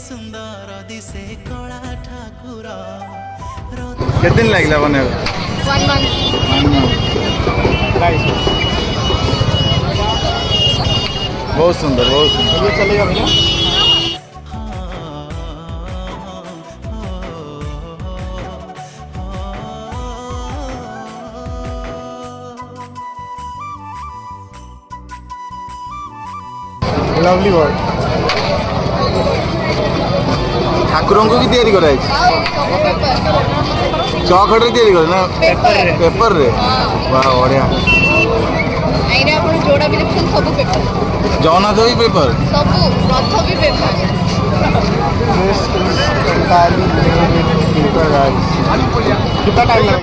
सुंदर दिसे कला ठाकुर कितने दिन लगला बने 1 month। बहुत सुंदर बहुत सुंदर। ये चलेगा भैया। लवली वर्ड ठाकुर को तैयारी कराई चौखट तैयारी करे ना पेपर रे वाह बढ़िया आईने आपण जोड़ा भी देखछन सब पेपर जगन्नाथ भी पेपर सब रथ भी पेपर कितना टाइम लगा